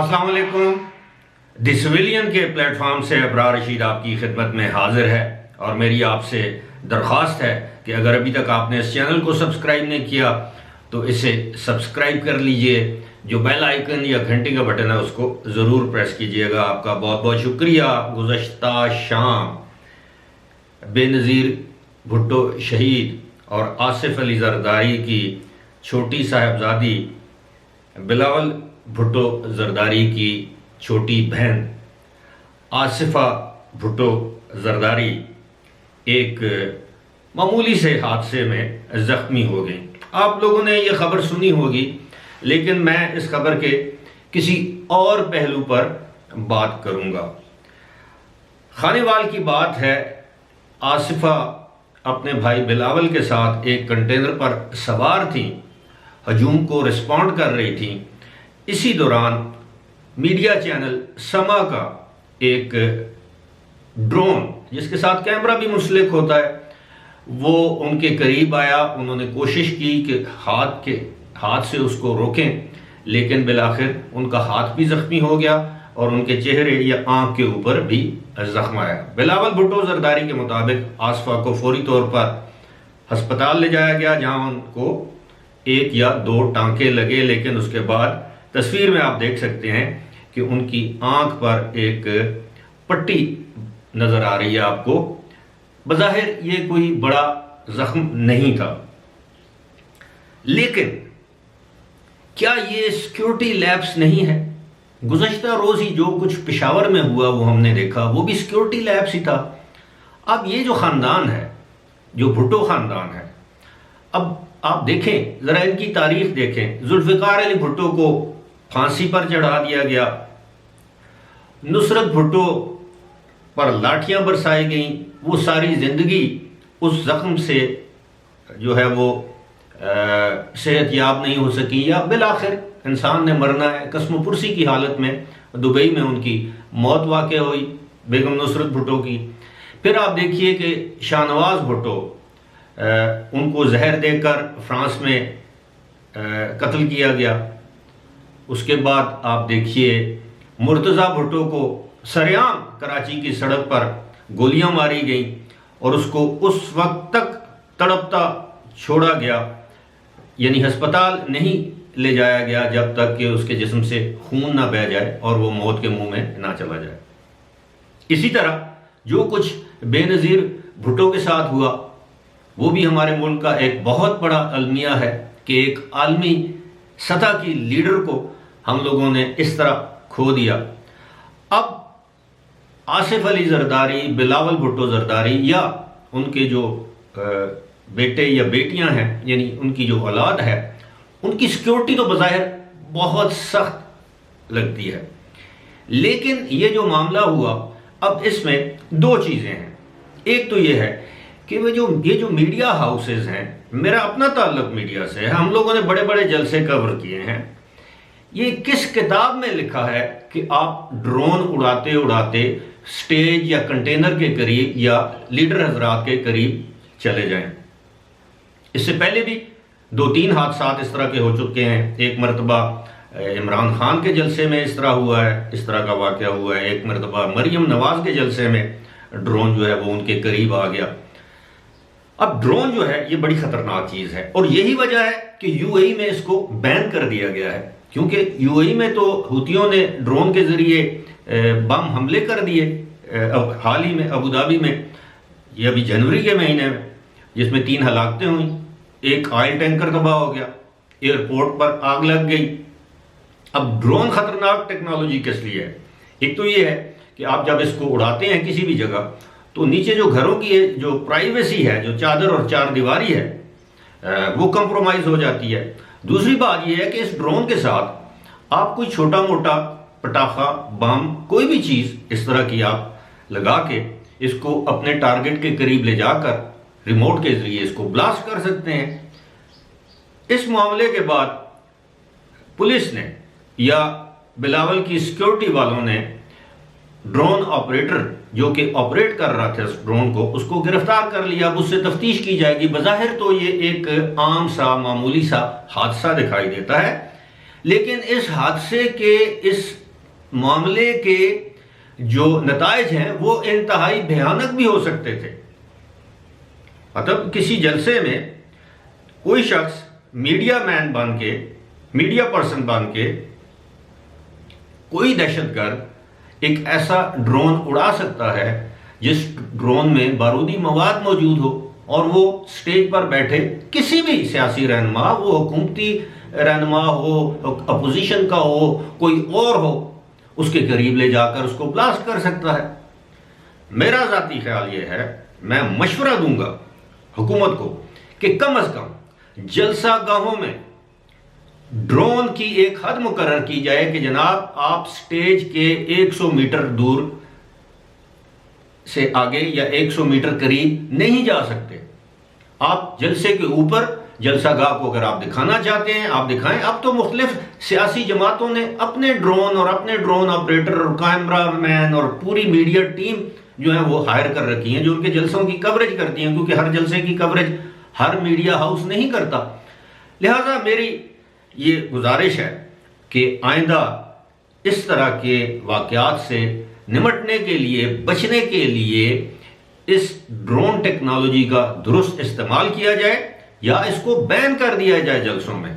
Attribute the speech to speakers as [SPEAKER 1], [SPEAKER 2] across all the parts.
[SPEAKER 1] السلام علیکم۔ دی سویلین کے پلیٹ فارم سے ابرار رشید آپ کی خدمت میں حاضر ہے، اور میری آپ سے درخواست ہے کہ اگر ابھی تک آپ نے اس چینل کو سبسکرائب نہیں کیا تو اسے سبسکرائب کر لیجئے، جو بیل آئیکن یا گھنٹی کا بٹن ہے اس کو ضرور پریس کیجئے گا۔ آپ کا بہت بہت شکریہ۔ گزشتہ شام بے نظیر بھٹو شہید اور آصف علی زرداری کی چھوٹی صاحبزادی بلاول بھٹو زرداری کی چھوٹی بہن آصفہ بھٹو زرداری ایک معمولی سے حادثے میں زخمی ہو گئی۔ آپ لوگوں نے یہ خبر سنی ہوگی، لیکن میں اس خبر کے کسی اور پہلو پر بات کروں گا۔ خانے وال کی بات ہے، آصفہ اپنے بھائی بلاول کے ساتھ ایک کنٹینر پر سوار تھیں، ہجوم کو رسپونڈ کر رہی تھیں۔ اسی دوران میڈیا چینل سما کا ایک ڈرون جس کے ساتھ کیمرہ بھی منسلک ہوتا ہے وہ ان کے قریب آیا۔ انہوں نے کوشش کی کہ ہاتھ سے اس کو روکیں، لیکن بالآخر ان کا ہاتھ بھی زخمی ہو گیا اور ان کے چہرے یا آنکھ کے اوپر بھی زخم آیا۔ بلاول بھٹو زرداری کے مطابق آصفہ کو فوری طور پر ہسپتال لے جایا گیا، جہاں ان کو 1 یا 2 ٹانکے لگے، لیکن اس کے بعد تصویر میں آپ دیکھ سکتے ہیں کہ ان کی آنکھ پر ایک پٹی نظر آ رہی ہے آپ کو۔ بظاہر یہ کوئی بڑا زخم نہیں تھا، لیکن کیا یہ سیکیورٹی لیپس نہیں ہے؟ گزشتہ روز ہی جو کچھ پشاور میں ہوا وہ ہم نے دیکھا، وہ بھی سیکیورٹی لیپس ہی تھا۔ اب یہ جو خاندان ہے، جو بھٹو خاندان ہے، اب آپ دیکھیں ذرا ان کی تاریخ دیکھیں۔ ذوالفقار علی بھٹو کو پھانسی پر چڑھا دیا گیا، نصرت بھٹو پر لاٹھیاں برسائی گئیں، وہ ساری زندگی اس زخم سے جو ہے وہ صحت یاب نہیں ہو سکی، یا بالآخر انسان نے مرنا ہے۔ قسم و پرسی کی حالت میں دبئی میں ان کی موت واقع ہوئی، بیگم نصرت بھٹو کی۔ پھر آپ دیکھیے کہ شاہ نواز بھٹو، ان کو زہر دے کر فرانس میں قتل کیا گیا۔ اس کے بعد آپ دیکھیے مرتضیٰ بھٹو کو سریعام کراچی کی سڑک پر گولیاں ماری گئیں اور اس کو اس وقت تک تڑپتا چھوڑا گیا، یعنی ہسپتال نہیں لے جایا گیا جب تک کہ اس کے جسم سے خون نہ بہہ جائے اور وہ موت کے منہ میں نہ چلا جائے۔ اسی طرح جو کچھ بے نظیر بھٹو کے ساتھ ہوا وہ بھی ہمارے ملک کا ایک بہت بڑا المیہ ہے کہ ایک عالمی سطح کی لیڈر کو ہم لوگوں نے اس طرح کھو دیا۔ اب آصف علی زرداری، بلاول بھٹو زرداری یا ان کے جو بیٹے یا بیٹیاں ہیں، یعنی ان کی جو اولاد ہے، ان کی سیکیورٹی تو بظاہر بہت سخت لگتی ہے، لیکن یہ جو معاملہ ہوا، اب اس میں 2 چیزیں ہیں۔ ایک تو یہ ہے کہ یہ جو میڈیا ہاؤسز ہیں، میرا اپنا تعلق میڈیا سے ہے، ہم لوگوں نے بڑے بڑے جلسے کور کیے ہیں۔ یہ کس کتاب میں لکھا ہے کہ آپ ڈرون اڑاتے اڑاتے سٹیج یا کنٹینر کے قریب یا لیڈر حضرات کے قریب چلے جائیں؟ اس سے پہلے بھی 2-3 حادثات اس طرح کے ہو چکے ہیں۔ ایک مرتبہ عمران خان کے جلسے میں اس طرح ہوا ہے، اس طرح کا واقعہ ہوا ہے۔ ایک مرتبہ مریم نواز کے جلسے میں ڈرون جو ہے وہ ان کے قریب آ گیا۔ اب ڈرون جو ہے یہ بڑی خطرناک چیز ہے، اور یہی وجہ ہے کہ یو اے ای میں اس کو بین کر دیا گیا ہے، کیونکہ یو اے ای میں تو حوثیوں نے ڈرون کے ذریعے بم حملے کر دیے۔ حال ہی میں ابو دھابی میں، یہ ابھی جنوری کے مہینے میں، جس میں 3 ہلاکتیں ہوئیں، ایک آئل ٹینکر تباہ ہو گیا، ایئرپورٹ پر آگ لگ گئی۔ اب ڈرون خطرناک ٹیکنالوجی کس لیے ہے؟ ایک تو یہ ہے کہ آپ جب اس کو اڑاتے ہیں کسی بھی جگہ تو نیچے جو گھروں کی جو پرائیویسی ہے، جو چادر اور 4 دیواری ہے، وہ کمپرومائز ہو جاتی ہے۔ دوسری بات یہ ہے کہ اس ڈرون کے ساتھ آپ کوئی چھوٹا موٹا پٹاخہ، بم، کوئی بھی چیز اس طرح کی آپ لگا کے اس کو اپنے ٹارگٹ کے قریب لے جا کر ریموٹ کے ذریعے اس کو بلاسٹ کر سکتے ہیں۔ اس معاملے کے بعد پولیس نے یا بلاول کی سیکیورٹی والوں نے ڈرون آپریٹر جو کہ آپریٹ کر رہا تھا اس ڈرون کو، اس کو گرفتار کر لیا۔ اب اس سے تفتیش کی جائے گی۔ بظاہر تو یہ ایک عام سا معمولی سا حادثہ دکھائی دیتا ہے، لیکن اس حادثے کے اس معاملے کے جو نتائج ہیں وہ انتہائی بھیانک بھی ہو سکتے تھے۔ مطلب کسی جلسے میں کوئی شخص میڈیا مین بن کے، میڈیا پرسن بن کے، کوئی دہشت گرد ایک ایسا ڈرون اڑا سکتا ہے جس ڈرون میں بارودی مواد موجود ہو، اور وہ سٹیج پر بیٹھے کسی بھی سیاسی رہنما، وہ حکومتی رہنما ہو، اپوزیشن کا ہو، کوئی اور ہو، اس کے قریب لے جا کر اس کو بلاسٹ کر سکتا ہے۔ میرا ذاتی خیال یہ ہے، میں مشورہ دوں گا حکومت کو کہ کم از کم جلسہ گاہوں میں ڈرون کی ایک حد مقرر کی جائے کہ جناب آپ سٹیج کے 100 میٹر دور سے آگے یا 100 میٹر قریب نہیں جا سکتے۔ آپ جلسے کے اوپر جلسہ گاہ کو اگر آپ دکھانا چاہتے ہیں آپ دکھائیں۔ اب تو مختلف سیاسی جماعتوں نے اپنے ڈرون اور اپنے ڈرون آپریٹر اور کیمرہ مین اور پوری میڈیا ٹیم جو ہے وہ ہائر کر رکھی ہیں، جو ان کے جلسوں کی کوریج کرتی ہیں، کیونکہ ہر جلسے کی کوریج ہر میڈیا ہاؤس نہیں کرتا۔ لہٰذا میری یہ گزارش ہے کہ آئندہ اس طرح کے واقعات سے نمٹنے کے لیے، بچنے کے لیے اس ڈرون ٹیکنالوجی کا درست استعمال کیا جائے یا اس کو بین کر دیا جائے جلسوں میں،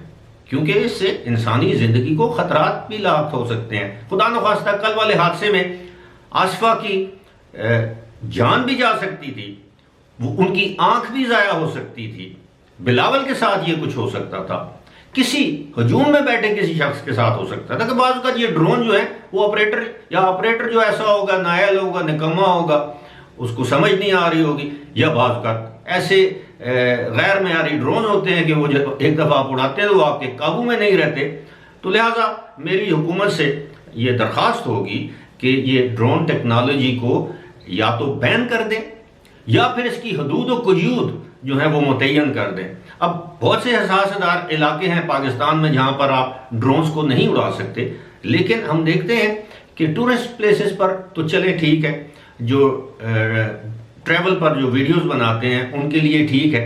[SPEAKER 1] کیونکہ اس سے انسانی زندگی کو خطرات بھی لاحق ہو سکتے ہیں۔ خدا نخواستہ کل والے حادثے میں آصفہ کی جان بھی جا سکتی تھی، ان کی آنکھ بھی ضائع ہو سکتی تھی، بلاول کے ساتھ یہ کچھ ہو سکتا تھا، کسی ہجوم میں بیٹھے کسی شخص کے ساتھ ہو سکتا تھا کہ بعض اوقات یہ ڈرون جو ہے وہ آپریٹر جو ایسا ہوگا، نااہل ہوگا، نکما ہوگا، اس کو سمجھ نہیں آ رہی ہوگی، یا بعض اوقات ایسے غیر معیاری ڈرون ہوتے ہیں کہ وہ جب ایک دفعہ آپ اڑاتے ہیں تو وہ آپ کے قابو میں نہیں رہتے۔ تو لہٰذا میری حکومت سے یہ درخواست ہوگی کہ یہ ڈرون ٹیکنالوجی کو یا تو بین کر دیں یا پھر اس کی حدود و قیود جو ہیں وہ متعین کر دیں۔ اب بہت سے حساس علاقے ہیں پاکستان میں جہاں پر آپ ڈرونز کو نہیں اڑا سکتے، لیکن ہم دیکھتے ہیں کہ ٹورسٹ پلیسز پر تو چلے ٹھیک ہے، جو ٹریول پر جو ویڈیوز بناتے ہیں ان کے لیے ٹھیک ہے،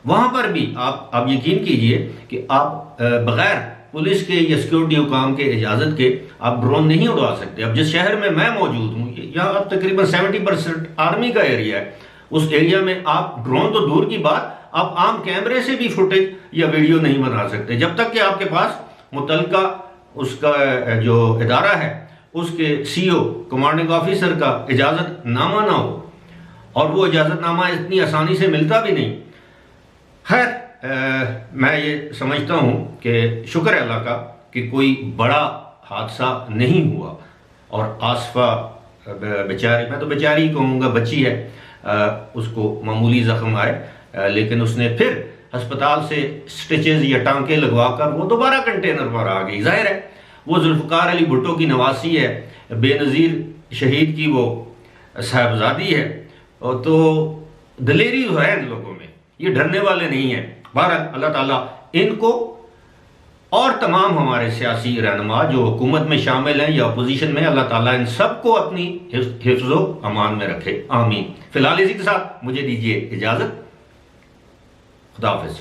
[SPEAKER 1] وہاں پر بھی آپ یقین کیجئے کہ آپ بغیر پولیس کے یا سیکیورٹی حکام کے اجازت کے آپ ڈرون نہیں اڑا سکتے۔ اب جس شہر میں میں موجود ہوں یہاں اب تقریباً 70% آرمی کا ایریا ہے، اس ایریا میں آپ ڈرون تو دور کی بات، آپ عام کیمرے سے بھی فوٹیج یا ویڈیو نہیں بنا سکتے جب تک کہ آپ کے پاس متعلقہ اس کا جو ادارہ ہے اس کے CO کمانڈنگ آفیسر کا اجازت نامہ نہ ہو، اور وہ اجازت نامہ اتنی آسانی سے ملتا بھی نہیں۔ خیر میں یہ سمجھتا ہوں کہ شکر ہے اللہ کا کہ کوئی بڑا حادثہ نہیں ہوا، اور آصفہ بیچاری، میں تو بیچاری ہی کہوں گا، بچی ہے، اس کو معمولی زخم آئے، لیکن اس نے پھر ہسپتال سے سٹیچز یا ٹانکے لگوا کر وہ دوبارہ کنٹینر پر آ گئی۔ ظاہر ہے وہ ذوالفقار علی بھٹو کی نواسی ہے، بے نظیر شہید کی وہ صاحبزادی ہے، تو دلیری ہے ان لوگوں میں، یہ ڈرنے والے نہیں ہیں۔ بہرحال اللہ تعالیٰ ان کو اور تمام ہمارے سیاسی رہنما جو حکومت میں شامل ہیں یا اپوزیشن میں، اللہ تعالیٰ ان سب کو اپنی حفظ و امان میں رکھے، آمین۔ فی الحال اسی کے ساتھ مجھے دیجیے اجازت، خدا حافظ۔